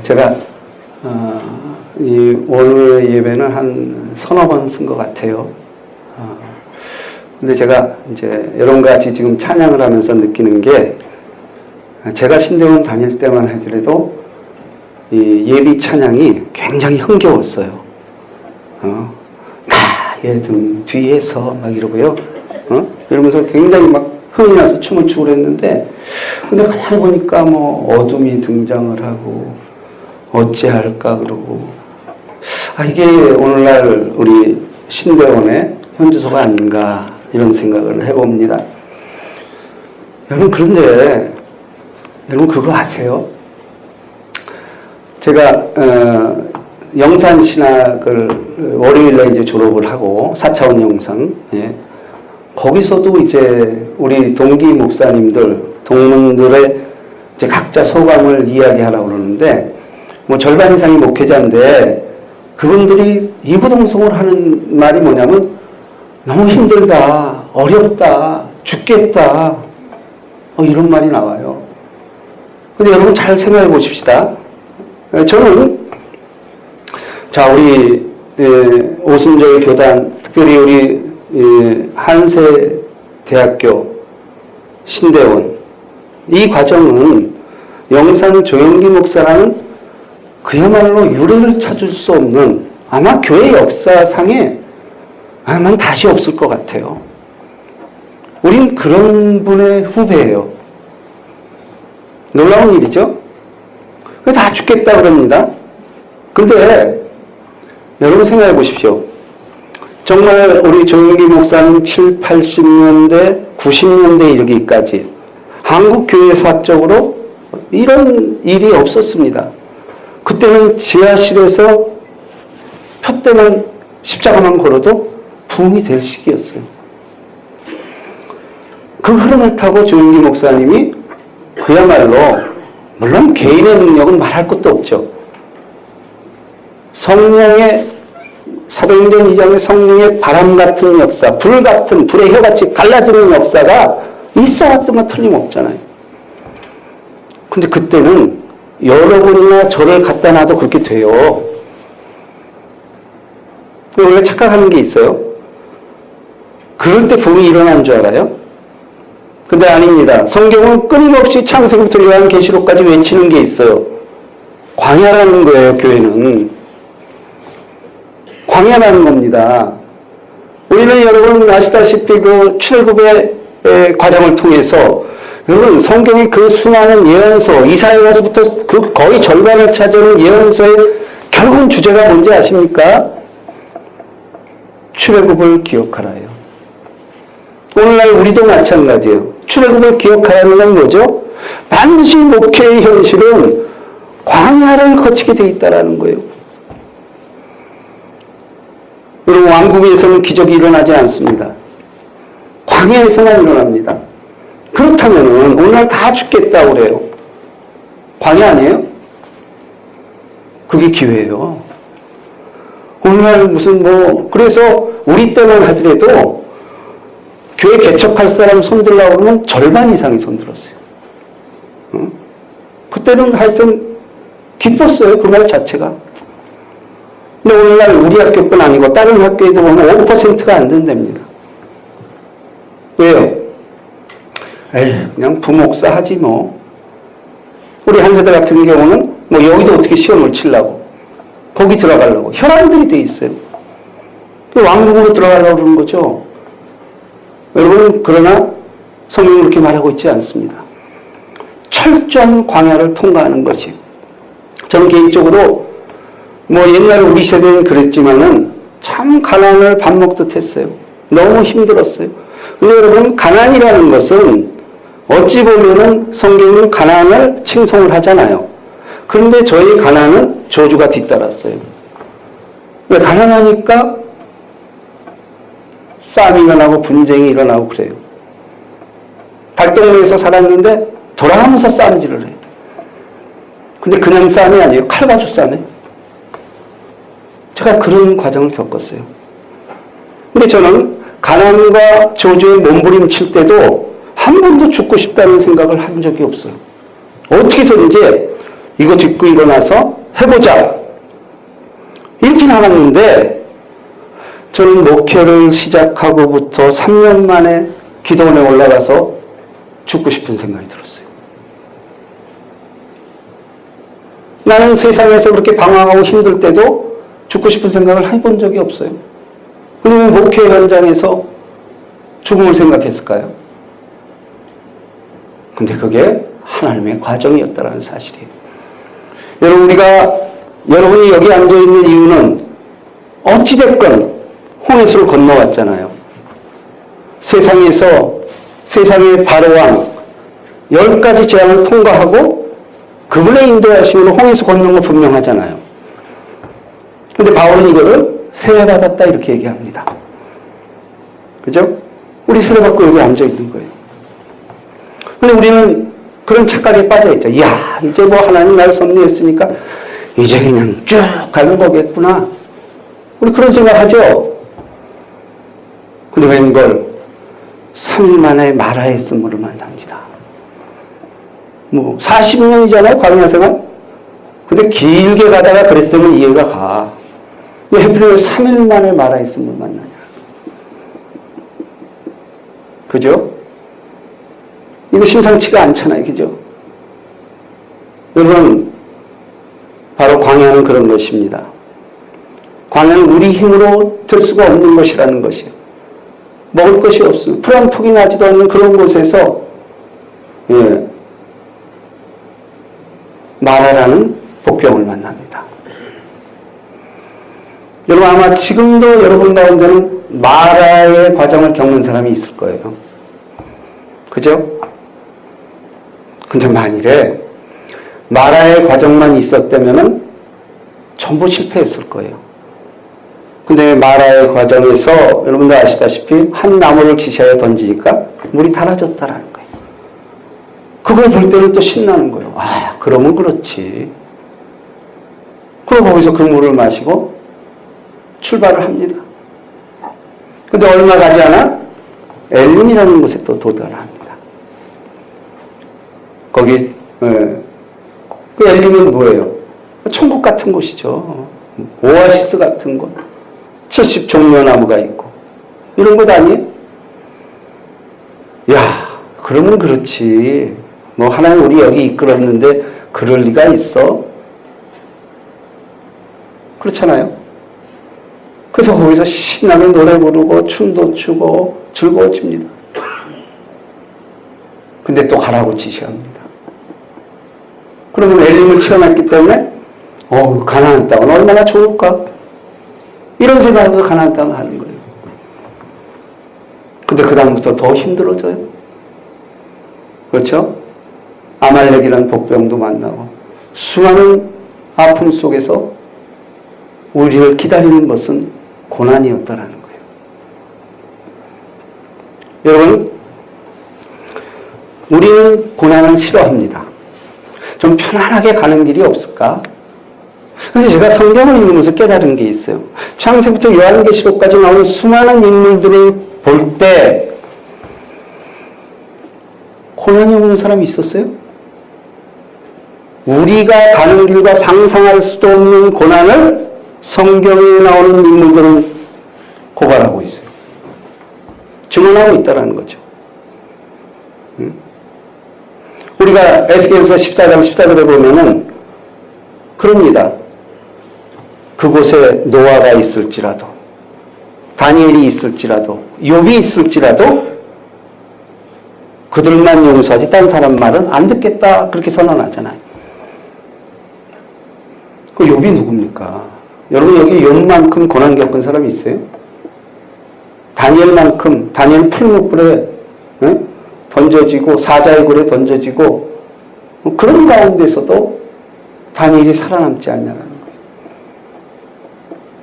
제가 이 오늘 예배는 한 서너 번 쓴 것 같아요. 근데 제가 이제 여러분과 같이 지금 찬양을 하면서 느끼는 게, 제가 신대원 다닐 때만 하더라도 이 예비 찬양이 굉장히 흥겨웠어요. 나의 등 뒤에서 막 이러고요. 이러면서 굉장히 막 흥이 나서 춤을 추고 그랬는데, 근데 가만히 보니까 뭐 어둠이 등장을 하고 어찌할까 그러고, 이게 오늘날 우리 신대원의 현주소가 아닌가 이런 생각을 해봅니다. 여러분, 그런데 여러분 그거 아세요? 제가 영산신학을 월요일에 이제 졸업을 하고 4차원 영상, 거기서도 이제 우리 동기 목사님들, 동문들의 이제 각자 소감을 이야기하라고 그러는데, 뭐 절반 이상이 목회자인데 그분들이 이부동성을 하는 말이 뭐냐면 너무 힘들다, 어렵다, 죽겠다, 이런 말이 나와요. 근데 여러분 잘 생각해 보십시다. 저는 우리 오순절 교단, 특별히 우리 한세대학교 신대원, 이 과정은 영산 조영기 목사라는 그야말로 유례를 찾을 수 없는, 아마 교회 역사상에 아마 다시 없을 것 같아요. 우린 그런 분의 후배예요. 놀라운 일이죠? 다 죽겠다 그럽니다. 근데 여러분 생각해 보십시오. 정말 우리 조영기 목사님 7, 80년대, 90년대 이르기까지 한국교회사적으로 이런 일이 없었습니다. 그때는 지하실에서 푯대만 십자가만 걸어도 부흥이 될 시기였어요. 그 흐름을 타고 조영기 목사님이 그야말로, 물론 개인의 능력은 말할 것도 없죠. 성령의, 사도행전 2장의 성령의 바람 같은 역사, 불 같은, 불의 혀같이 갈라지는 역사가 있어왔던 건 틀림없잖아요. 근데 그때는 여러분이나 저를 갖다 놔도 그렇게 돼요. 원래 착각하는 게 있어요. 그럴 때 부흥이 일어난 줄 알아요? 근데 아닙니다. 성경은 끊임없이 창세기부터 요한계시록까지 외치는 게 있어요. 광야라는 거예요, 교회는. 광야라는 겁니다. 우리는 여러분 아시다시피 그 출애굽의 과정을 통해서, 여러분 성경의 그 수많은 예언서, 이사야서부터 그 거의 절반을 차지하는 예언서의 결국은 주제가 뭔지 아십니까? 출애굽을 기억하라요. 오늘날 우리도 마찬가지예요. 출애굽을 기억하라는 건 뭐죠? 반드시 목회의 현실은 광야를 거치게 돼 있다는 거예요. 여러분, 왕국에서는 기적이 일어나지 않습니다. 광야에서만 일어납니다. 그렇다면 오늘 다 죽겠다고 그래요. 광야 아니에요? 그게 기회예요. 오늘날 무슨 그래서 우리 때만 하더라도 교회 개척할 사람 손들라고 그러면 절반 이상이 손들었어요. 그때는 하여튼 기뻤어요, 그 말 자체가. 근데 오늘날 우리 학교뿐 아니고 다른 학교에도 보면 5%가 안 된답니다. 왜요? 그냥 부목사 하지 뭐. 우리 한세대 같은 경우는 여기도 어떻게 시험을 치려고, 거기 들어가려고 혈안들이 돼 있어요. 왕국으로 들어가려고 그러는 거죠. 여러분, 그러나 성경은 그렇게 말하고 있지 않습니다. 철저한 광야를 통과하는 것이. 저는 개인적으로 옛날에 우리 세대는 그랬지만은 참 가난을 밥 먹듯 했어요. 너무 힘들었어요. 근데 여러분, 가난이라는 것은 어찌 보면은 성경은 가난을 칭송을 하잖아요. 그런데 저희 가난은 저주가 뒤따랐어요. 왜? 가난하니까 싸움이 일어나고 분쟁이 일어나고 그래요. 달동네에서 살았는데 돌아가면서 싸움질을 해요. 근데 그냥 싸움이 아니에요. 칼 가지고 싸움해. 제가 그런 과정을 겪었어요. 근데 저는 가난과 저주에 몸부림칠 때도 한 번도 죽고 싶다는 생각을 한 적이 없어요. 어떻게 해서든지 이거 짚고 일어나서 해보자. 이렇게 나갔는데 저는 목회를 시작하고부터 3년 만에 기도원에 올라가서 죽고 싶은 생각이 들었어요. 나는 세상에서 그렇게 방황하고 힘들 때도 죽고 싶은 생각을 해본 적이 없어요. 근데 왜 목회 현장에서 죽음을 생각했을까요? 근데 그게 하나님의 과정이었다는 사실이에요. 여러분이 여기 앉아있는 이유는 어찌됐건 홍해수를 건너왔잖아요. 세상의 바로왕 10가지 재앙을 통과하고 그분의 인도하심으로 홍해수 건넌 거 분명하잖아요. 근데 바울은 이거를 세례받았다 이렇게 얘기합니다. 그죠? 우리 세례받고 여기 앉아있는 거예요. 근데 우리는 그런 착각에 빠져있죠. 이야, 이제 뭐 하나님 날 섭리했으니까 이제 그냥 쭉 가는 거겠구나. 우리 그런 생각하죠. 근데 웬걸 3일 만에 마라의 쓴물을 만납니다. 뭐 40년이잖아요, 광야 생활. 근데 길게 가다가 그랬더니 이해가 가. 근데 하필이면 3일 만에 마라의 쓴물 만나냐. 그죠? 이거 심상치가 않잖아요. 그죠? 여러분, 바로 광야는 그런 것입니다. 광야는 우리 힘으로 될 수가 없는 것이라는 것이에요. 먹을 것이 없으면 풀 한 폭이 나지도 않는 그런 곳에서 마라라는 복병을 만납니다. 여러분 아마 지금도 여러분 가운데는 마라의 과정을 겪는 사람이 있을 거예요. 그죠? 근데 만일에 마라의 과정만 있었다면은 전부 실패했을 거예요. 근데 마라의 과정에서 여러분들 아시다시피 한 나무를 지시하여 던지니까 물이 달아졌다라는 거예요. 그걸 볼 때는 또 신나는 거예요. 아, 그러면 그렇지. 그리고 거기서 그 물을 마시고 출발을 합니다. 근데 얼마 가지 않아 엘림이라는 곳에 또 도달을 합니다. 거기 그 엘림은 뭐예요? 천국 같은 곳이죠. 오아시스 같은 곳. 70종려나무가 있고 이런 것 아니에요? 야, 그러면 그렇지. 뭐 하나님 우리 여기 이끌었는데 그럴 리가 있어? 그렇잖아요. 그래서 거기서 신나게 노래 부르고 춤도 추고 즐거워집니다. 근데 또 가라고 지시합니다. 그러면 엘림을 체험했기 때문에 가나안 땅은 얼마나 좋을까? 이런 생각으로 가나안 땅을 하는 거예요. 근데 그 다음부터 더 힘들어져요. 그렇죠? 아말렉이라는 복병도 만나고 수많은 아픔 속에서 우리를 기다리는 것은 고난이었다라는 거예요. 여러분, 우리는 고난을 싫어합니다. 좀 편안하게 가는 길이 없을까? 그래서 제가 성경을 읽으면서 깨달은 게 있어요. 창세부터 요한계시록까지 나오는 수많은 인물들을 볼 때 고난이 없는 사람이 있었어요? 우리가 가는 길과 상상할 수도 없는 고난을 성경에 나오는 인물들은 고발하고 있어요. 증언하고 있다는 거죠. 우리가 에스겔서 14장 14절에 보면은 그럽니다. 그곳에 노아가 있을지라도 다니엘이 있을지라도 욥이 있을지라도 그들만 용서하지 딴 사람 말은 안 듣겠다 그렇게 선언하잖아요. 그 욥이 누굽니까? 여러분 여기 욥만큼 고난 겪은 사람이 있어요? 다니엘만큼 다니엘 풀무불에 던져지고 사자의 굴에 던져지고 그런 가운데서도 다니엘이 살아남지 않냐는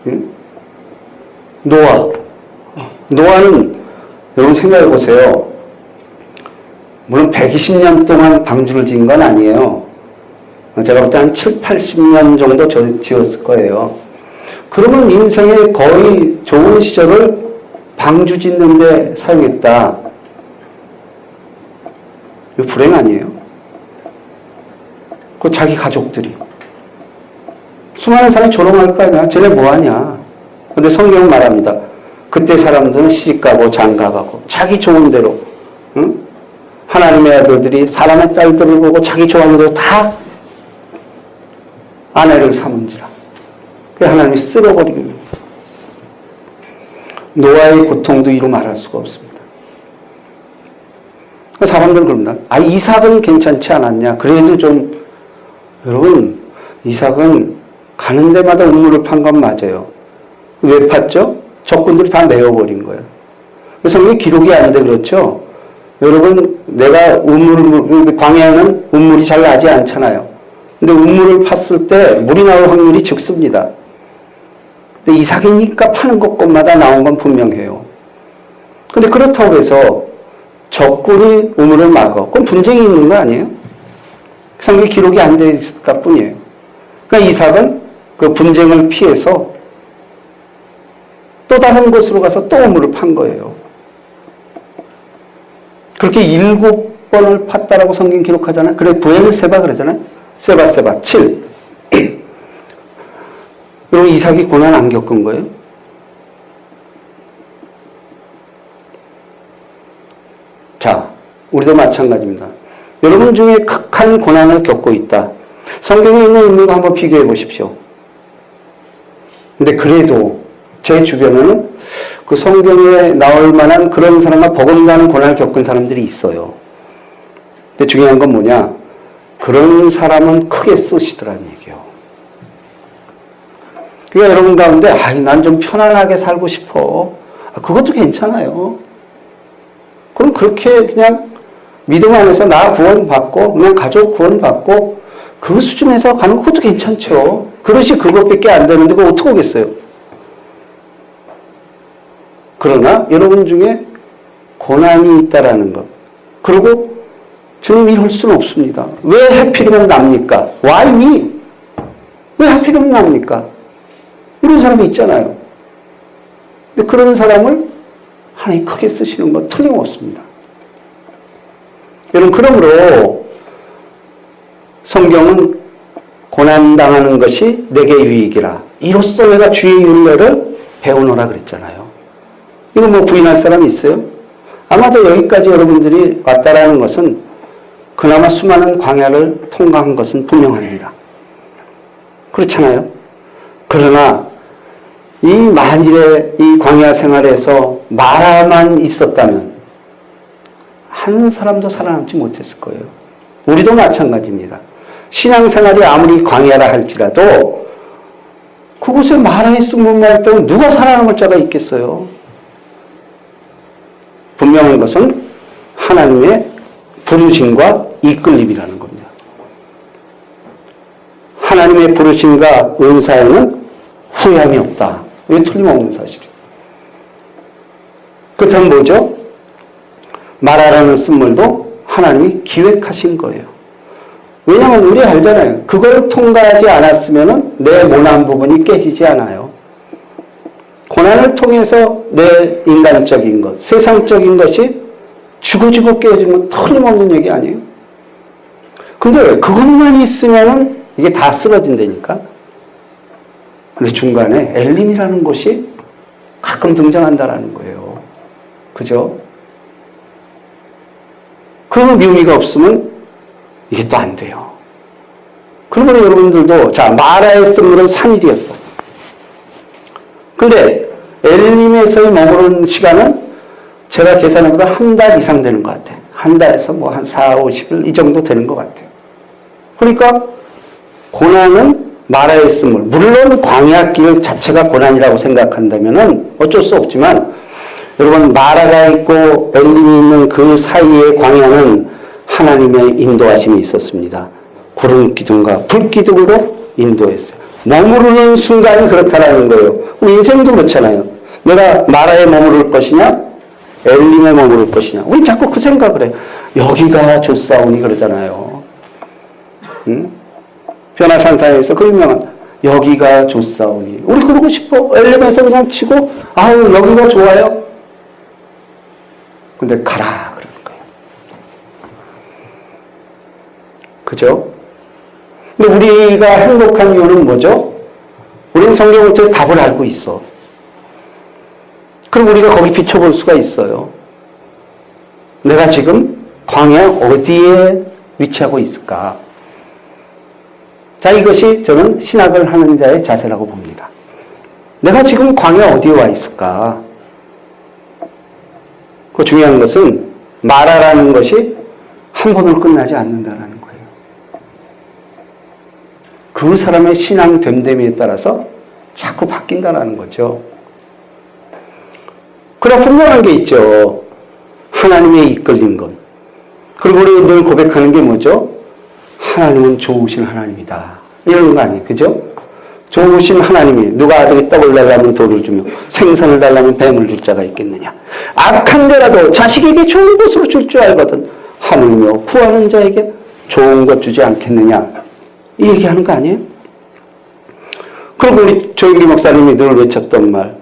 거예요. 노아는 여러분 생각해 보세요. 물론 120년 동안 방주를 지은 건 아니에요. 제가 볼 때 한 7, 80년 정도 지었을 거예요. 그러면 인생의 거의 좋은 시절을 방주 짓는 데 사용했다. 이거 불행 아니에요? 그 자기 가족들이. 수많은 사람이 조롱할 거 아니야. 쟤네 뭐하냐. 근데 성경은 말합니다. 그때 사람들은 시집가고 장가가고 자기 좋은 대로, 응? 하나님의 아들들이 사람의 딸들을 보고 자기 좋아하는 대로 다 아내를 삼은지라. 그 하나님이 쓸어버리는. 노아의 고통도 이루 말할 수가 없습니다. 사람들은 그럽니다. 아, 이삭은 괜찮지 않았냐. 그래도 좀, 여러분, 이삭은 가는 데마다 우물을 판 건 맞아요. 왜 팠죠? 적군들이 다 메워버린 거예요. 성경에 기록이 안 돼, 그렇죠? 여러분, 내가 광야에는 우물이 잘 나지 않잖아요. 근데 우물을 팠을 때 물이 나올 확률이 적습니다. 근데 이삭이니까 파는 곳마다 나온 건 분명해요. 근데 그렇다고 해서 적군이 우물을 막어. 그건 분쟁이 있는 거 아니에요? 성경에 기록이 안 돼 있을 뿐이에요. 그러니까 이삭은 그 분쟁을 피해서 또 다른 곳으로 가서 또 우물을 판 거예요. 그렇게 7번을 팠다라고 성경 기록하잖아요. 그래, 부엘세바 그러잖아요. 세바 7. 여러분, 이삭이 고난 안 겪은 거예요? 자, 우리도 마찬가지입니다. 여러분 중에 극한 고난을 겪고 있다. 성경에 있는 인물과 한번 비교해 보십시오. 근데 그래도 제 주변에는 그 성경에 나올 만한 그런 사람과 버금가는 고난을 겪은 사람들이 있어요. 근데 중요한 건 뭐냐? 그런 사람은 크게 쓰시더라는 얘기예요. 그러니까 여러분 가운데 난 좀 편안하게 살고 싶어. 그것도 괜찮아요. 그럼 그렇게 그냥 믿음 안에서 나 구원받고 그냥 가족 구원받고 그 수준에서 가는 것도 괜찮죠. 그것이 그것밖에 안 되는데 그거 어떻게 오겠어요? 그러나 여러분 중에 고난이 있다라는 것. 그리고 저는 이럴 수는 없습니다. 왜 하필이면 납니까? Why me? 왜 하필이면 납니까? 이런 사람이 있잖아요. 근데 그런 사람을 하나님 크게 쓰시는 건 틀림없습니다. 여러분, 그러므로 성경은 고난당하는 것이 내게 유익이라. 이로써 내가 주의 윤례를 배우노라 그랬잖아요. 이거 뭐 부인할 사람이 있어요? 아마도 여기까지 여러분들이 왔다라는 것은 그나마 수많은 광야를 통과한 것은 분명합니다. 그렇잖아요? 그러나 이 만일에 이 광야 생활에서 마라만 있었다면 한 사람도 살아남지 못했을 거예요. 우리도 마찬가지입니다. 신앙생활이 아무리 광야라 할지라도 그곳에 마라에 쑥문만 있다면 누가 살아남을 자가 있겠어요? 분명한 것은 하나님의 부르심과 이끌림이라는 겁니다. 하나님의 부르심과 은사에는 후회함이 없다. 이게 틀림없는 사실이에요. 그렇다면 뭐죠? 마라라는 쓴물도 하나님이 기획하신 거예요. 왜냐하면 우리 알잖아요. 그걸 통과하지 않았으면 내 모난 부분이 깨지지 않아요. 고난을 통해서 내 인간적인 것, 세상적인 것이 죽어 깨지면 틀림없는 얘기 아니에요? 근데 그것만 있으면 이게 다 쓰러진다니까? 근데 중간에 엘림이라는 곳이 가끔 등장한다라는 거예요. 그죠? 그 묘미가 없으면 이게 또 안 돼요. 그러면 여러분들도, 자, 마라의 쓴물은 3일이었어. 근데 엘림에서의 머무른 시간은 제가 계산해보다 한 달 이상 되는 것 같아요. 한 달에서 뭐 한 4, 50일 이 정도 되는 것 같아요. 그러니까 고난은 마라의 쓴물. 물론 광야길 자체가 고난이라고 생각한다면 어쩔 수 없지만 여러분, 마라가 있고 엘림이 있는 그 사이의 광야는 하나님의 인도하심이 있었습니다. 구름 기둥과 불 기둥으로 인도했어요. 머무르는 순간이 그렇다라는 거예요. 우리 인생도 그렇잖아요. 내가 마라에 머무를 것이냐 엘림에 머무를 것이냐. 우리 자꾸 그 생각을 해요. 여기가 좋사오니 그러잖아요. 응? 변화산사에서 그 유명한 여기가 좋사오니. 우리 그러고 싶어. 엘림에서 그냥 치고 아유 여기가 좋아요. 근데 가라 그러는 거예요. 그죠? 근데 우리가 행복한 이유는 뭐죠? 우리는 성경을 통해 답을 알고 있어. 그럼 우리가 거기 비춰볼 수가 있어요. 내가 지금 광야 어디에 위치하고 있을까? 자, 이것이 저는 신학을 하는 자의 자세라고 봅니다. 내가 지금 광야 어디에 와 있을까? 그 중요한 것은 말하라는 것이 한 번으로 끝나지 않는다는 거예요. 그 사람의 신앙 됨됨이에 따라서 자꾸 바뀐다는 거죠. 그러나 분명한 게 있죠. 하나님의 이끌린 것. 그리고 우리 늘 고백하는 게 뭐죠? 하나님은 좋으신 하나님이다. 이런 거 아니에요. 그죠? 좋으신 하나님이 누가 아들이 떡을 달라면 돌을 주며 생선을 달라면 뱀을 줄 자가 있겠느냐. 악한 데라도 자식에게 좋은 것으로 줄 줄 알거든 하물며 구하는 자에게 좋은 것 주지 않겠느냐. 이 얘기하는 거 아니에요? 그리고 우리 조영기 목사님이 늘 외쳤던 말,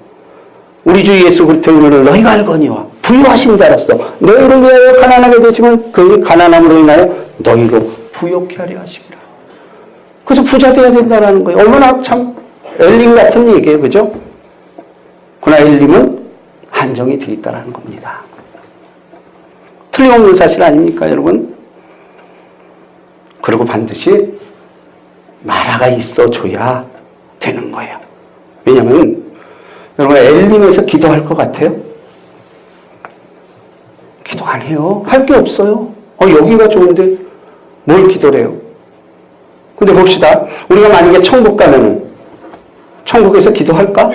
우리 주 예수 그리스도의 은혜를 너희가 알거니와 부유하신 자로서 너희를 위하여 가난하게 되지만 그 가난함으로 인하여 너희로 부욕케 하려 하십니다. 그래서 부자 되어야 된다는 거예요. 얼마나 참 엘림 같은 얘기예요. 그죠? 그러나 엘림은 한정이 되어 있다는 겁니다. 틀림없는 사실 아닙니까, 여러분? 그리고 반드시 마라가 있어줘야 되는 거예요. 왜냐하면 여러분 엘림에서 기도할 것 같아요? 기도 안 해요. 할 게 없어요. 여기가 좋은데 뭘 기도를 해요? 근데 봅시다. 우리가 만약에 천국 가면은 천국에서 기도할까?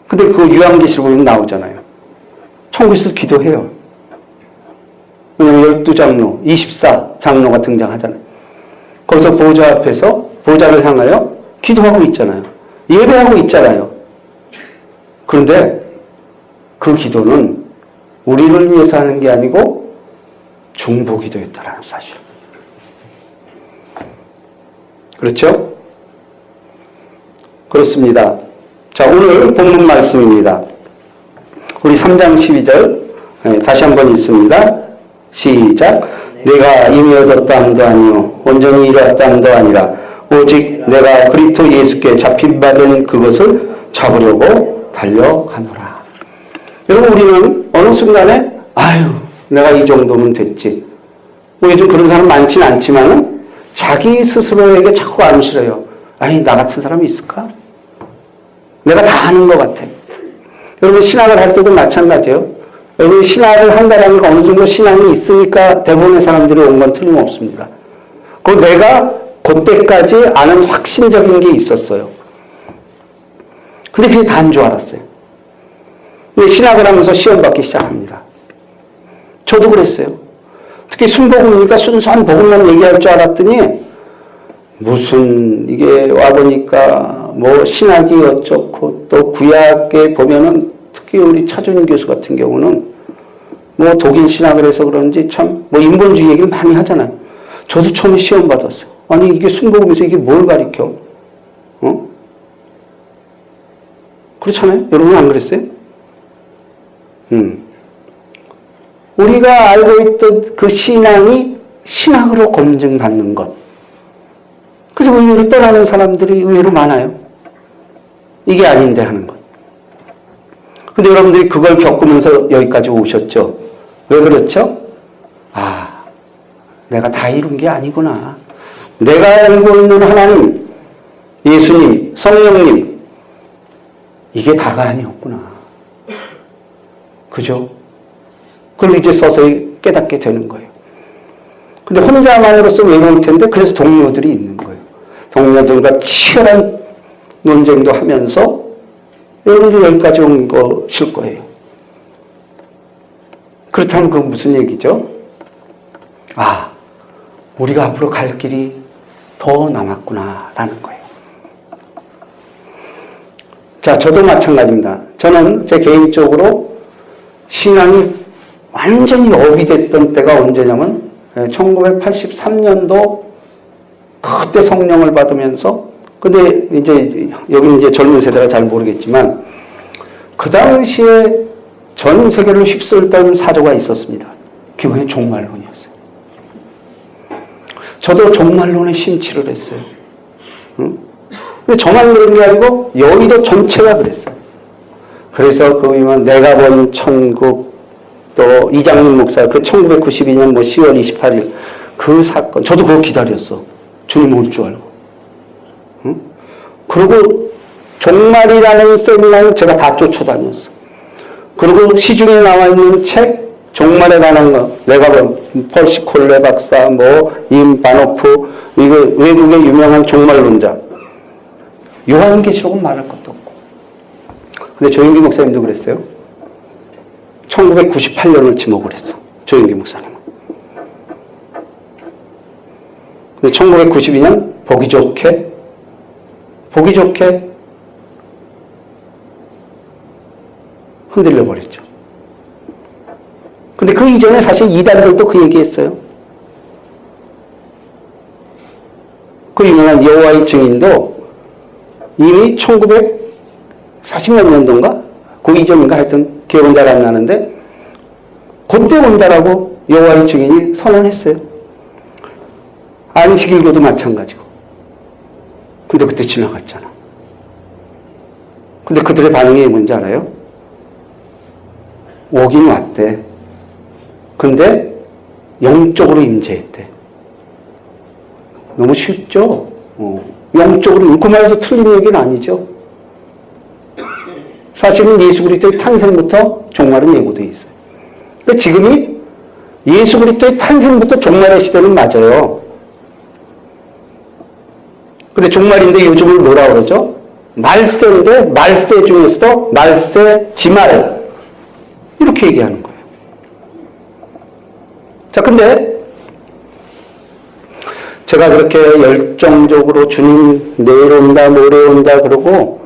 근데 그 요한계시록 보면 나오잖아요. 천국에서 기도해요. 왜냐면 12장로, 24장로가 등장하잖아요. 거기서 보좌 앞에서 보좌를 향하여 기도하고 있잖아요. 예배하고 있잖아요. 그런데 그 기도는 우리를 위해서 하는 게 아니고 중보 기도였다라는 사실. 그렇죠? 그렇습니다. 자, 오늘 본문 말씀입니다. 우리 3장 12절 다시 한번 읽습니다. 시작. 내가 이미 얻었다 함도 아니요 온전히 이루었다 함도 아니라 오직 내가 그리스도 예수께 잡힌 바 된 그것을 잡으려고 달려가노라. 여러분 우리는 어느 순간에 내가 이 정도면 됐지. 요즘 그런 사람 많지는 않지만은 자기 스스로에게 자꾸 안쓰러요. 나 같은 사람이 있을까? 내가 다 아는 것 같아. 여러분 신학을 할 때도 마찬가지예요. 여러분 신학을 한다는 건 어느 정도 신앙이 있으니까 대부분의 사람들이 온 건 틀림없습니다. 그 내가 그때까지 아는 확신적인 게 있었어요. 근데 그게 다인 줄 알았어요. 근데 신학을 하면서 시험 받기 시작합니다. 저도 그랬어요. 특히 순복음이니까 순수한 복음만 얘기할 줄 알았더니 무슨 이게 와보니까 뭐 신학이 어쩌고 또 구약에 보면은 특히 우리 차준희 교수 같은 경우는 뭐 독일 신학을 해서 그런지 참 뭐 인본주의 얘기를 많이 하잖아요. 저도 처음에 시험 받았어요. 아니 이게 순복음에서 이게 뭘 가르쳐? 그렇잖아요. 여러분 안 그랬어요? 우리가 알고 있던 그 신앙이 신학으로 검증받는 것. 그래서 의외로 떠나는 사람들이 의외로 많아요. 이게 아닌데 하는 것. 근데 여러분들이 그걸 겪으면서 여기까지 오셨죠. 왜 그렇죠? 내가 다 이룬 게 아니구나. 내가 알고 있는 하나님, 예수님, 성령님, 이게 다가 아니었구나. 그죠? 그걸 이제 서서히 깨닫게 되는 거예요. 근데 혼자만으로서 외로울 텐데 그래서 동료들이 있는 거예요. 동료들과 치열한 논쟁도 하면서 여러분들 여기까지 온 것일 거예요. 그렇다면 그건 무슨 얘기죠? 우리가 앞으로 갈 길이 더 남았구나 라는 거예요. 자, 저도 마찬가지입니다. 저는 제 개인적으로 신앙이 완전히 업이 됐던 때가 언제냐면 1983년도 그때 성령을 받으면서 근데 이제 여기는 이제 젊은 세대가 잘 모르겠지만 그 당시에 전 세계를 휩쓸던 사조가 있었습니다. 그게 종말론이었어요. 저도 종말론에 심취를 했어요. 응? 근데 저만 그런 게 아니고 여의도 전체가 그랬어요. 그래서 그 보면 내가 본 천국 또 이장림 목사 그 1992년 뭐 10월 28일 그 사건 저도 그거 기다렸어. 주님 올 줄 알고. 응? 그리고 종말이라는 세미나를 제가 다 쫓아다녔어. 그리고 시중에 나와 있는 책 종말에 관한 거 내가 본 펄시 콜레 박사 뭐 임 바노프 이거 외국의 유명한 종말론자 요한계시록은 말할 것도 없고. 근데 조영기 목사님도 그랬어요. 1998년을 지목을 했어. 조영기 목사님은. 근데 1992년 보기 좋게 흔들려 버렸죠. 근데 그 이전에 사실 이단들도 그 얘기했어요. 그 유명한 여호와의 증인도 이미 1940몇 년도인가? 그 이전인가 하여튼 기억은 잘 안 나는데 그때 온다라고 여호와의 증인이 선언했어요. 안식일교도 마찬가지고. 근데 그때 지나갔잖아. 근데 그들의 반응이 뭔지 알아요? 오긴 왔대. 근데 영적으로 임재했대. 너무 쉽죠? 영적으로, 그 말도 틀린 얘기는 아니죠. 사실은 예수 그리스도의 탄생부터 종말은 예고되어 있어요. 그러니까 지금이 예수 그리스도의 탄생부터 종말의 시대는 맞아요. 근데 종말인데 요즘을 뭐라 그러죠? 말세인데 말세 중에서도 말세 지말 이렇게 얘기하는 거예요. 자, 근데 제가 그렇게 열정적으로 주님 내일 온다 모레 온다 그러고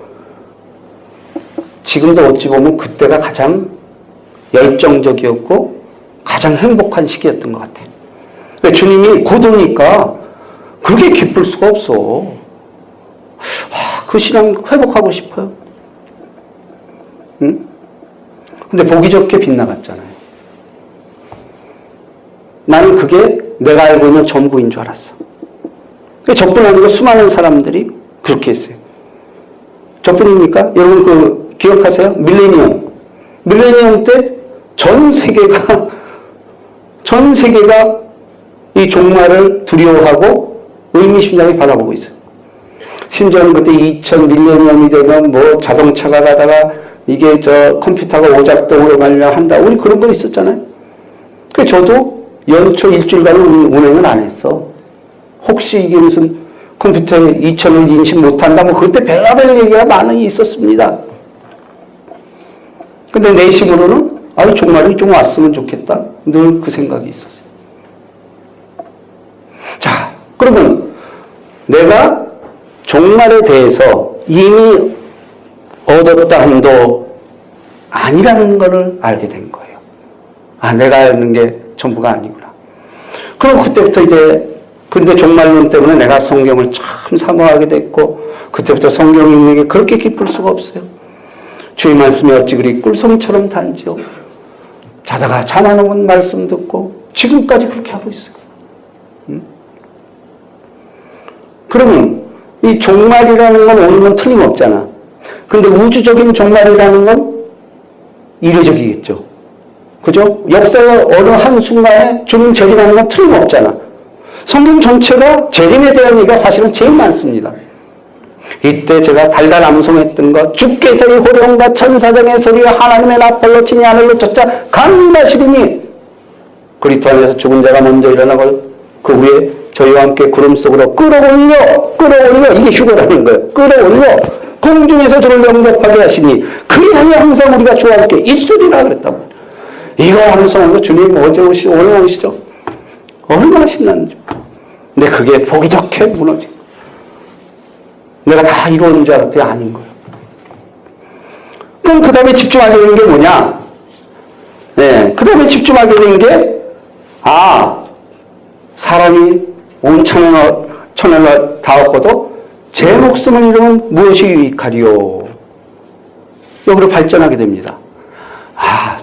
지금도 어찌 보면 그때가 가장 열정적이었고 가장 행복한 시기였던 것 같아요. 그러니까 주님이 곧 오니까 그게 기쁠 수가 없어. 그 신앙 회복하고 싶어요. 응? 근데 보기 좋게 빗나갔잖아요. 나는 그게 내가 알고 있는 전부인 줄 알았어. 저뿐 아니고 수많은 사람들이 그렇게 했어요. 저뿐입니까? 여러분 그 기억하세요? 밀레니엄 때 전 세계가 이 종말을 두려워하고 의미심장히 바라보고 있어요. 심지어는 그때 2000 밀레니엄이 되면 뭐 자동차가 가다가 이게 저 컴퓨터가 오작동으로 한다. 우리 그런 거 있었잖아요. 그래서 저도 연초 일주일간 운행을 안 했어. 혹시 이게 무슨 컴퓨터에 2000을 인식 못한다. 뭐 그때 별의별 얘기가 많이 있었습니다. 근데 내심으로는 종말이 좀 왔으면 좋겠다. 늘 그 생각이 있었어요. 자, 그러면 내가 종말에 대해서 이미 얻었다 함도 아니라는 것을 알게 된 거예요. 내가 아는 게 전부가 아니구나. 그럼 그때부터 근데 종말론 때문에 내가 성경을 참 사모하게 됐고, 그때부터 성경 읽는 게 그렇게 기쁠 수가 없어요. 주의 말씀이 어찌 그리 꿀송처럼 단지요. 자다가 잠안 말씀 듣고, 지금까지 그렇게 하고 있어요. 그러면 이 종말이라는 건 오는 건 틀림없잖아. 근데 우주적인 종말이라는 건 이례적이겠죠. 그죠? 역사의 어느 한순간에 주님 재림하는 건 틀림없잖아. 성경 전체가 재림에 대한 얘기가 사실은 제일 많습니다. 이때 제가 달달 암송했던 것, 주께서의 호령과 천사장의 소리와 하나님의 나팔로 치니 하늘로 쫓아 강림하시리니 그리스도 안에서 죽은 자가 먼저 일어나고 그 후에 저희와 함께 구름 속으로 끌어올려 이게 휴거라는 거예요. 끌어올려 공중에서 저를 영접하게 하시니 그리하여 항상 우리가 주와 함께 있으리라 그랬다고. 이거 암송하면서 주님 어제 오시죠? 오늘 오시죠? 얼마나 신났는지. 근데 그게 보기 좋게 무너진 거예요. 내가 다 이루어진 줄 알았더니 아닌 거예요. 그럼 그 다음에 집중하게 되는 게 뭐냐? 그 다음에 집중하게 되는 게 사람이 온 천연을 다 얻고도 제 목숨을 잃으면 무엇이 유익하리요? 여기로 발전하게 됩니다.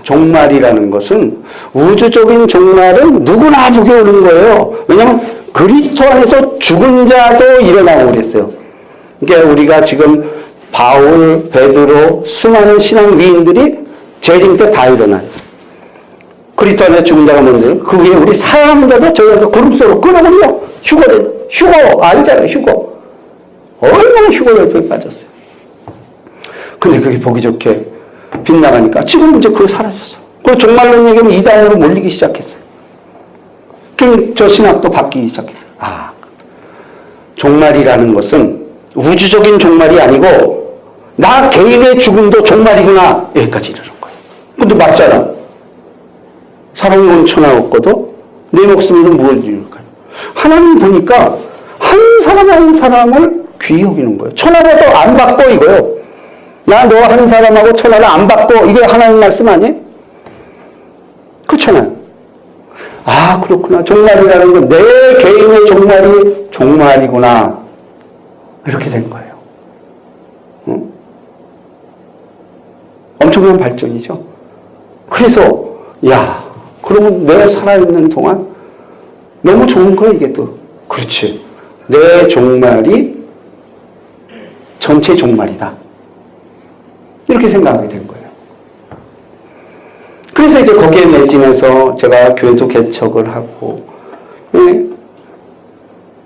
종말이라는 것은 우주적인 종말은 누구나 보게 오는 거예요. 왜냐하면 그리스도 안에서 죽은 자도 일어나고 그랬어요. 그러니까 우리가 지금 바울, 베드로, 수많은 신앙 위인들이 재림 때 다 일어나요. 그리스도 안에 죽은 자가 뭔데요? 그 위에 우리 사랑자도 저희가 구름 속으로 끌어올려. 휴거 알잖아요. 휴거. 얼마나 휴거 열병에 빠졌어요. 근데 그게 보기 좋게 빗나가니까 지금 이제 그거 사라졌어. 그리고 종말론 얘기하면 이단으로 몰리기 시작했어요. 그럼 저 신학도 바뀌기 시작했어요. 종말이라는 것은 우주적인 종말이 아니고 나 개인의 죽음도 종말이구나. 여기까지 이르는 거예요. 근데 맞잖아. 사람이 온 천하 없고도 내 목숨에는 무엇을 이룰까요? 하나님 보니까 한 사람 한 사람을 귀히 여기는 거예요. 천하라도 안 받고 이거요. 나 너 한 사람하고 천하를 안 받고 이게 하나님 말씀 아니에요? 그렇잖아요. 그렇구나. 종말이라는 건 내 개인의 종말이 종말이구나. 이렇게 된 거예요. 응? 엄청난 발전이죠. 그래서 그러면 내가 살아있는 동안 너무 좋은 거야 이게 또. 그렇지. 내 종말이 전체 종말이다. 이렇게 생각하게 된 거예요. 그래서 이제 거기에 매진해서 제가 교회도 개척을 하고,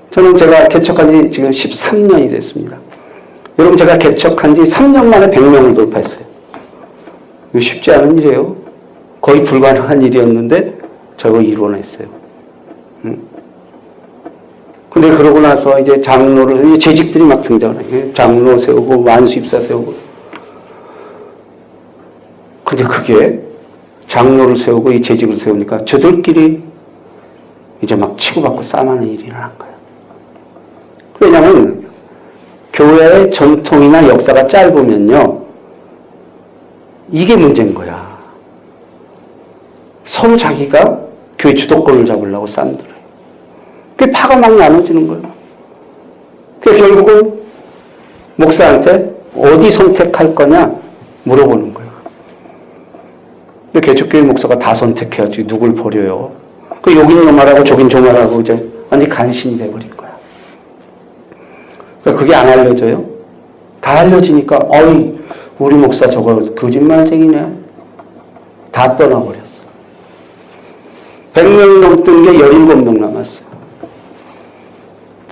저는 제가 개척한 지 지금 13년이 됐습니다. 여러분 제가 개척한 지 3년 만에 100명을 돌파했어요. 이거 쉽지 않은 일이에요. 거의 불가능한 일이었는데 저거 이루어냈어요. 근데 그러고 나서 이제 장로를, 재직들이 막 등장을 해요. 장로 세우고, 만수입사 세우고. 근데 그게 장로를 세우고 이 재직을 세우니까 저들끼리 이제 막 치고받고 싸움하는 일이 일어난 거예요. 왜냐하면 교회의 전통이나 역사가 짧으면요. 이게 문제인 거야. 서로 자기가 교회 주도권을 잡으려고 싸움들어요. 그게 파가 막 나눠지는 거예요. 그래서 결국은 목사한테 어디 선택할 거냐 물어보는 거예요. 개척교회 목사가 다 선택해야지 누굴 버려요. 여긴 요말하고 저긴 조말하고 이제 완전히 간신이 돼버린 거야. 그게 안 알려져요. 다 알려지니까 우리 목사 저거 거짓말쟁이네. 다 떠나버렸어. 100명이 넘던 게 17명 남았어요.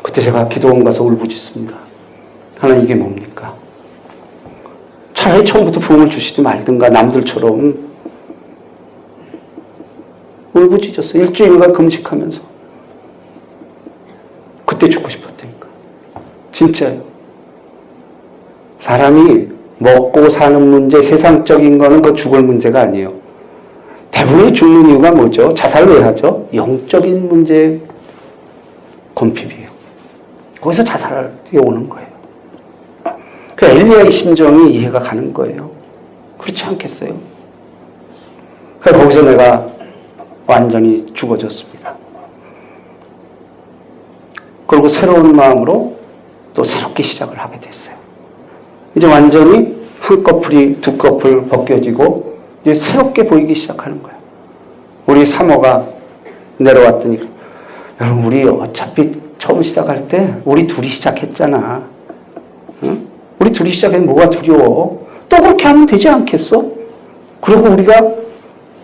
그때 제가 기도원 가서 울부짖습니다. 하나님 이게 뭡니까? 차라리 처음부터 부흥을 주시지 말든가 남들처럼 울부짖었어요. 일주일간 금식하면서. 그때 죽고 싶었다니까. 진짜요. 사람이 먹고 사는 문제, 세상적인 거는 그 죽을 문제가 아니에요. 대부분이 죽는 이유가 뭐죠? 자살을 왜 하죠? 영적인 문제 권핍이에요. 거기서 자살이 오는 거예요. 그 엘리야의 심정이 이해가 가는 거예요. 그렇지 않겠어요? 그래서 거기서 내가 완전히 죽어졌습니다. 그리고 새로운 마음으로 또 새롭게 시작을 하게 됐어요. 이제 완전히 한꺼풀이 두 커플 벗겨지고 이제 새롭게 보이기 시작하는 거예요. 우리 사모가 내려왔더니 여러분 우리 어차피 처음 시작할 때 우리 둘이 시작했잖아. 응? 우리 둘이 시작하면 뭐가 두려워? 또 그렇게 하면 되지 않겠어? 그리고 우리가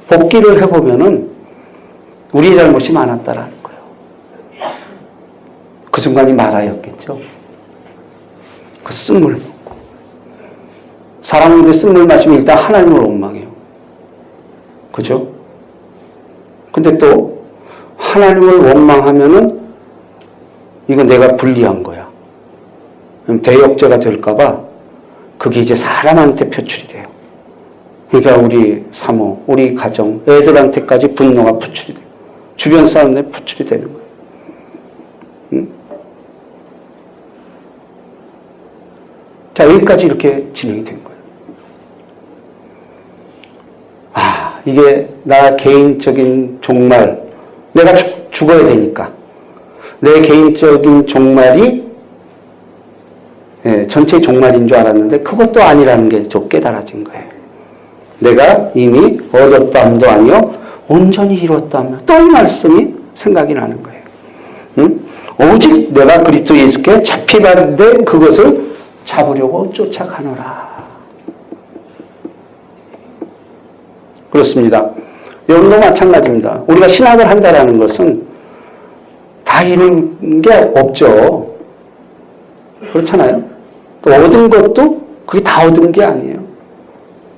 복귀를 해보면은 우리의 잘못이 많았다라는 거예요. 그 순간이 마라였겠죠. 그 쓴물 먹고. 사람인데 쓴물 마시면 일단 하나님을 원망해요. 그죠? 근데 또 하나님을 원망하면은 이거 내가 불리한 거야. 대역죄가 될까봐 그게 이제 사람한테 표출이 돼요. 그러니까 우리 사모, 우리 가정, 애들한테까지 분노가 표출이 돼요. 주변 사람들에 표출이 되는 거예요. 응? 자, 여기까지 이렇게 진행이 된 거예요. 이게 나 개인적인 종말, 내가 죽어야 되니까 내 개인적인 종말이 전체의 종말인 줄 알았는데 그것도 아니라는 게 저 깨달아진 거예요. 내가 이미 얻었다함도 아니요 온전히 이뤘다며. 또 이 말씀이 생각이 나는 거예요. 응? 오직 내가 그리스도 예수께 잡히받되 그것을 잡으려고 쫓아가노라. 그렇습니다. 여러분도 마찬가지입니다. 우리가 신학을 한다는 것은 다 이룬 게 없죠. 그렇잖아요. 또 얻은 것도 그게 다 얻은 게 아니에요.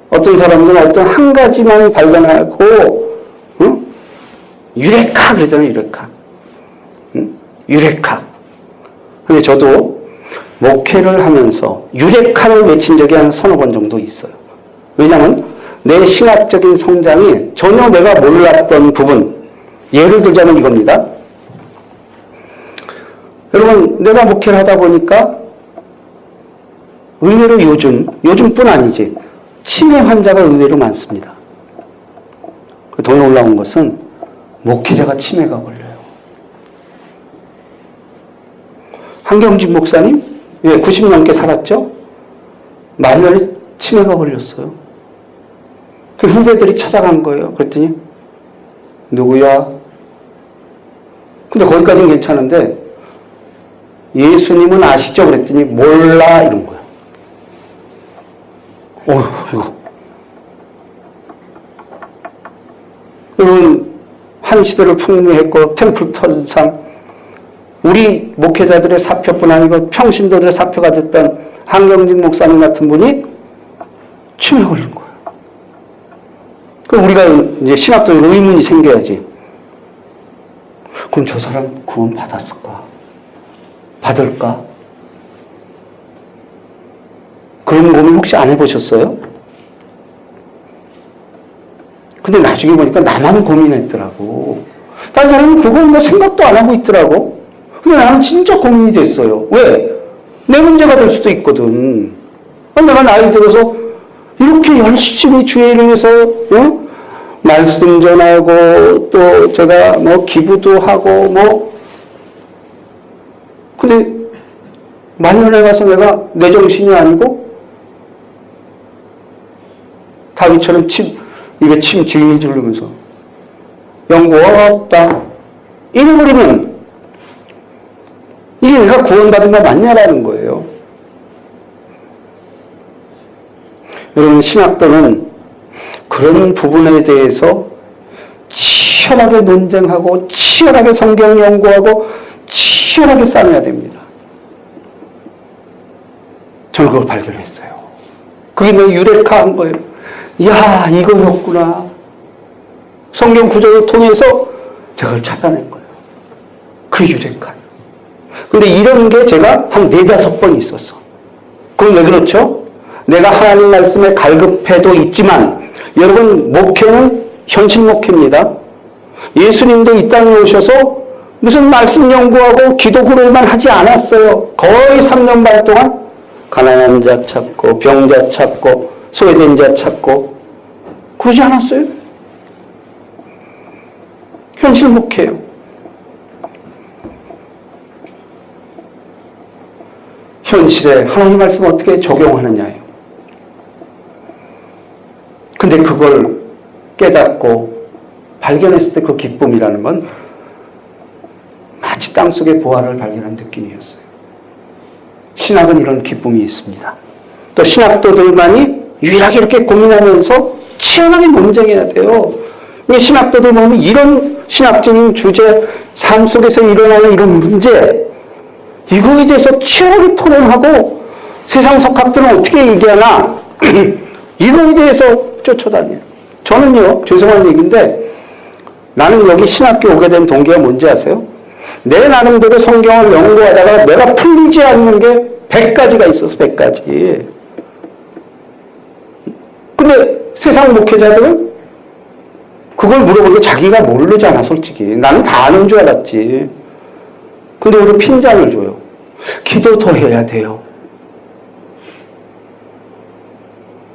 어떤 사람들은 어떤 한 가지만 발견하고, 응? 유레카 그러잖아요, 유레카. 응? 유레카. 근데 저도 목회를 하면서 유레카를 외친 적이 한 서너 번 정도 있어요. 왜냐하면 내 신학적인 성장이 전혀 내가 몰랐던 부분, 예를 들자면 이겁니다. 여러분, 내가 목회를 하다 보니까 의외로 요즘뿐 아니지, 치매 환자가 의외로 많습니다. 더 놀라운 것은 목회자가 치매가 걸려요. 한경진 목사님, 90 넘게 살았죠? 말년에 치매가 걸렸어요. 그 후배들이 찾아간 거예요. 그랬더니 누구야? 근데 거기까지는 괜찮은데 예수님은 아시죠? 그랬더니 몰라 이런 거야. 이거. 여러분, 한 시대를 풍미했고 템플턴상 우리 목회자들의 사표뿐 아니고 평신도들의 사표가 됐던 한경진 목사님 같은 분이 치매 걸린 거예요. 그럼 우리가 이제 신학적인 의문이 생겨야지. 그럼 저 사람 구원 받았을까? 받을까? 그런 고민 혹시 안 해보셨어요? 근데 나중에 보니까 나만 고민했더라고. 다른 사람은 그건 뭐 생각도 안 하고 있더라고. 근데 나는 진짜 고민이 됐어요. 왜? 내 문제가 될 수도 있거든. 내가 나이 들어서 이렇게 열심히 주의 일을 위해서 말씀 전하고 또 제가 뭐 기부도 하고 뭐 근데 만년에 가서 내가 내 정신이 아니고 다윗처럼 입에 침 질질 흐르면서 연고 없다 이래버리면 이게 내가 구원받은 거 맞냐라는 거예요. 여러분, 신학도는 그런 부분에 대해서 치열하게 논쟁하고 치열하게 성경 연구하고 치열하게 싸워야 됩니다. 저는 그걸 발견했어요. 그게 내 유레카한 거예요. 이야, 이거였구나. 성경 구절을 통해서 제가 그걸 찾아낸 거예요. 그 유레카. 근데 이런 게 제가 한 4-5번 있었어. 그건 왜 그렇죠? 내가 하나님 말씀에 갈급해도 있지만 여러분, 목회는 현실 목회입니다. 예수님도 이 땅에 오셔서 무슨 말씀 연구하고 기도 후를만 하지 않았어요. 거의 3년 반 동안 가난한 자 찾고 병자 찾고 소외된 자 찾고 그러지 않았어요? 현실 목회예요. 현실에 하나님 말씀을 어떻게 적용하느냐예요. 근데 그걸 깨닫고 발견했을 때 그 기쁨이라는 건 마치 땅속의 보화를 발견한 느낌이었어요. 신학은 이런 기쁨이 있습니다. 또 신학도들만이 유일하게 이렇게 고민하면서 치열하게 논쟁해야 돼요. 신학도들 보면 이런 신학적인 주제, 삶 속에서 일어나는 이런 문제, 이거에 대해서 치열하게 토론하고 세상 석학들은 어떻게 얘기하나 이거에 대해서 쫓아다녀요. 저는요, 죄송한 얘기인데 나는 여기 신학교 오게 된 동기가 뭔지 아세요? 내 나름대로 성경을 연구하다가 내가 풀리지 않는 게 100가지가 있어서 100가지. 근데 세상 목회자들은 그걸 물어보면 자기가 모르잖아, 솔직히. 나는 다 아는 줄 알았지. 근데 우리 핀잔을 줘요. 기도 더 해야 돼요.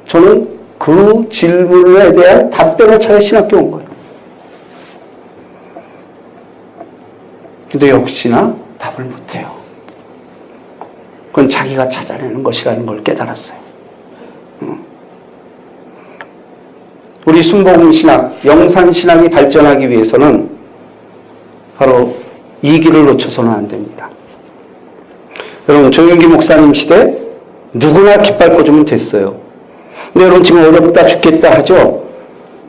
저는 그 질문에 대한 답변을 찾아 신학교 온 거예요. 근데 역시나 답을 못해요. 그건 자기가 찾아내는 것이라는 걸 깨달았어요. 우리 순복음신학, 영산신학이 발전하기 위해서는 바로 이 길을 놓쳐서는 안 됩니다. 여러분, 조영기 목사님 시대 누구나 깃발 꽂으면 됐어요. 근데 여러분 지금 어렵다 죽겠다 하죠?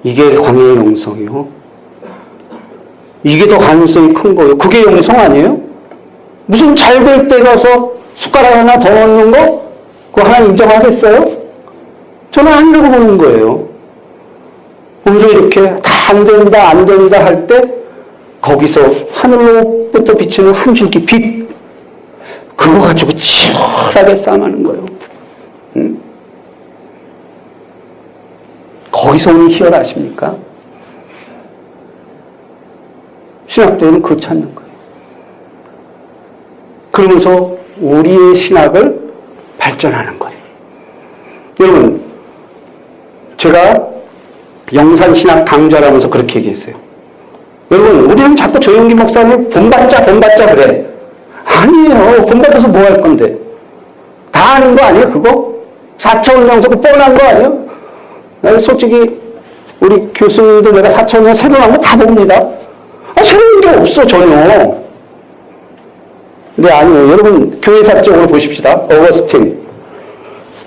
이게 광야의 영성이요. 이게 더 가능성이 큰 거예요. 그게 영성 아니에요? 무슨 잘 될 때 가서 숟가락 하나 더 넣는 거? 그거 하나 인정하겠어요? 저는 아니라고 보는 거예요. 오히려 이렇게 다 안 된다, 안 된다 할 때 거기서 하늘로부터 비치는 한 줄기 빛, 그거 가지고 치열하게 싸움하는 거예요. 응? 거기서 오는 희열 아십니까? 신학들은 그거 찾는 거예요. 그러면서 우리의 신학을 발전하는 거예요. 여러분, 제가 영산신학 강좌하면서 그렇게 얘기했어요. 여러분, 우리는 자꾸 조영기 목사를 본받자 그래. 아니에요. 본받아서 뭐 할 건데? 다 아는 거 아니에요, 그거? 4차원 영성 뻔한 거 아니에요? 솔직히 우리 교수님들 내가 4차원 새로 나온 거 다 봅니다. 새로운 게 없어, 전혀. 근데 아니에요. 여러분, 교회사적으로 보십시다. 어거스틴.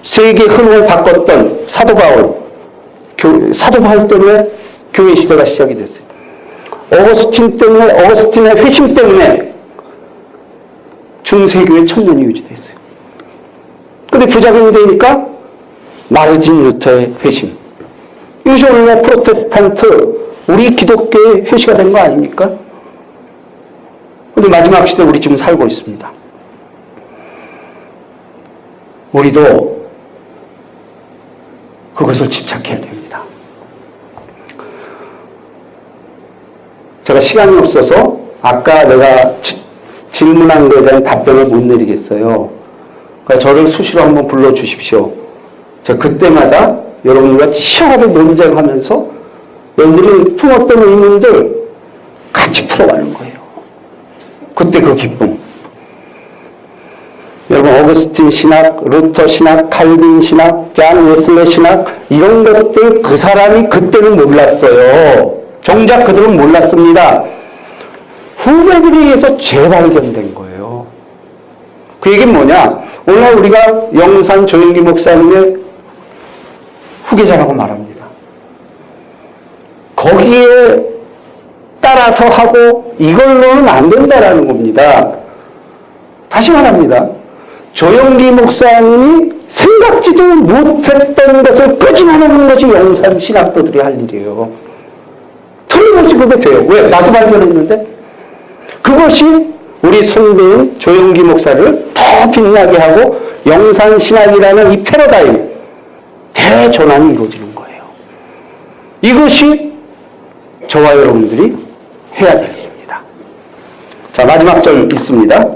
세계 흐름을 바꿨던 사도 바울. 사도 바울 때문에 교회 시대가 시작이 됐어요. 어거스틴의 회심 때문에 중세교회 천년이 유지됐어요. 근데 부작용이 되니까 마르틴 루터의 회심. 이것이 오늘날 프로테스탄트, 우리 기독교의 회시가 된 거 아닙니까? 근데 마지막 시대에 우리 지금 살고 있습니다. 우리도 그것을 집착해야 됩니다. 제가 시간이 없어서 아까 내가 질문한 것에 대한 답변을 못 내리겠어요. 그러니까 저를 수시로 한번 불러주십시오. 제가 그때마다 여러분들과 치열하게 논쟁하면서 여러분들이 품었던 의문들 같이 풀어가는 거예요. 그때 그 기쁨. 여러분, 어거스틴 신학, 루터 신학, 칼빈 신학, 존 웨슬리 신학, 이런 것들 그 사람이 그때는 몰랐어요. 정작 그들은 몰랐습니다. 후배들에 의해서 재발견된 거예요. 그 얘기는 뭐냐? 오늘 우리가 영산 조영기 목사님의 후계자라고 말합니다. 거기에 따라서 하고 이걸로는 안 된다라는 겁니다. 다시 말합니다. 조영기 목사님이 생각지도 못했던 것을 끄집어내는 것이 영산 신학도들이 할 일이에요. 틀림없이 그게 돼요. 왜? 나도 발견했는데. 그것이 우리 선배인 조영기 목사를 더 빛나게 하고 영산 신학이라는 이 패러다임, 대전환이 이루어지는 거예요. 이것이 저와 여러분들이 해야 될 일입니다. 자, 마지막 절 있습니다.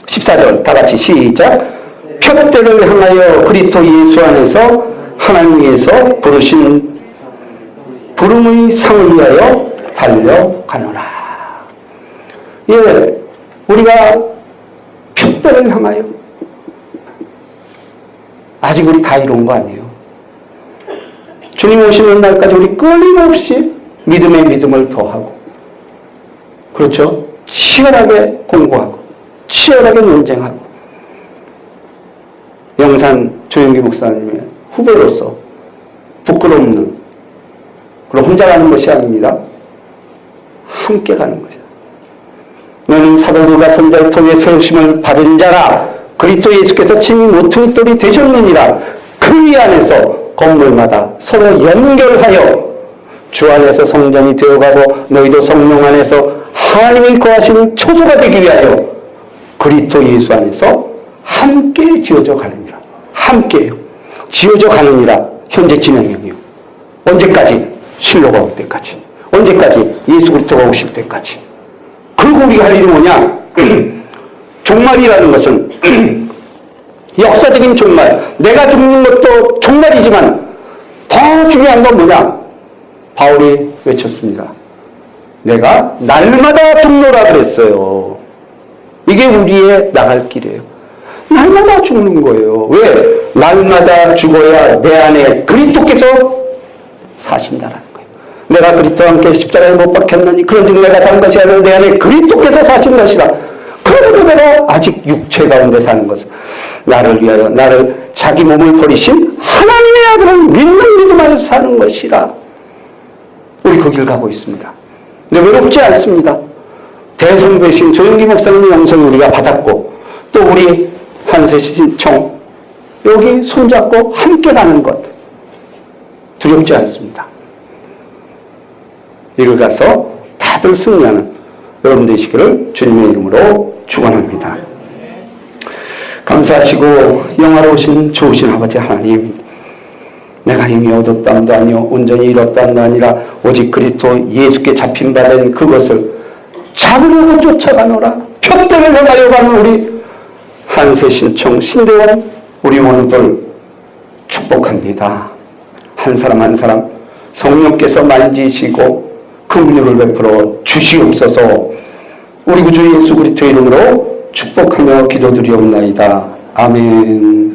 14절 다 같이 시작. 표대를 향하여 그리스도 예수 안에서 하나님께서 부르신 부름의 상을 위하여 달려가노라. 예, 우리가 표대를 향하여, 아직 우리 다 이룬 거 아니에요. 주님 오시는 날까지 우리 끊임없이 믿음에 믿음을 더하고, 그렇죠? 치열하게 공부하고 치열하게 논쟁하고, 영산 조영기 목사님의 후배로서 부끄럽는, 그리고 혼자 가는 것이 아닙니다. 함께 가는 것이다. 너는 사도들과 선자를 통해 세우심을 받은 자라. 그리스도 예수께서 친히 모퉁이 돌이 되셨느니라. 그 안에서 건물마다 서로 연결하여 주 안에서 성전이 되어가고 너희도 성령 안에서 하나님이 거하시는 초소가 되기 위하여 그리스도 예수 안에서 함께 지어져 가느니라. 함께요. 지어져 가느니라. 현재 진행형이요. 언제까지? 실로가 올 때까지. 언제까지? 예수 그리스도가 오실 때까지. 그리고 우리가 할 일이 뭐냐? 종말이라는 것은 역사적인 종말. 내가 죽는 것도 종말이지만 더 중요한 건 뭐냐? 바울이 외쳤습니다. 내가 날마다 죽노라 그랬어요. 이게 우리의 나갈 길이에요. 날마다 죽는 거예요. 왜? 날마다 죽어야 내 안에 그리스도께서 사신다라는 거예요. 내가 그리스도와 함께 십자가에 못 박혔느니 그런즉 내가 산 것이 아니라 내 안에 그리스도께서 사신 것이라. 그러므로 내가 아직 육체 가운데 사는 것은 나를 위하여 나를 자기 몸을 버리신 하나님의 아들을 믿는 믿음 안에서 사는 것이라. 우리 그 길 가고 있습니다. 근데 외롭지 않습니다. 대성배신 조영기 목사님 영성을 우리가 받았고 또 우리 한세신청 여기 손잡고 함께 가는 것 두렵지 않습니다. 이를 가서 다들 승리하는 여러분 되시기를 주님의 이름으로 축원합니다. 감사하시고 영화로우신 좋으신 아버지 하나님, 내가 이미 얻었담도 아니요 온전히 이뤘담도 아니라 오직 그리스도 예수께 잡힌 바 된 그것을 잡으려고 쫓아가노라. 표대를 향하여 가는 우리 한세신청 신대원 우리 원우들 축복합니다. 한 사람 한 사람 성령께서 만지시고 긍휼을 베풀어 주시옵소서. 우리 구주 예수 그리스도 이름으로 축복하며 기도드리옵나이다. 아멘.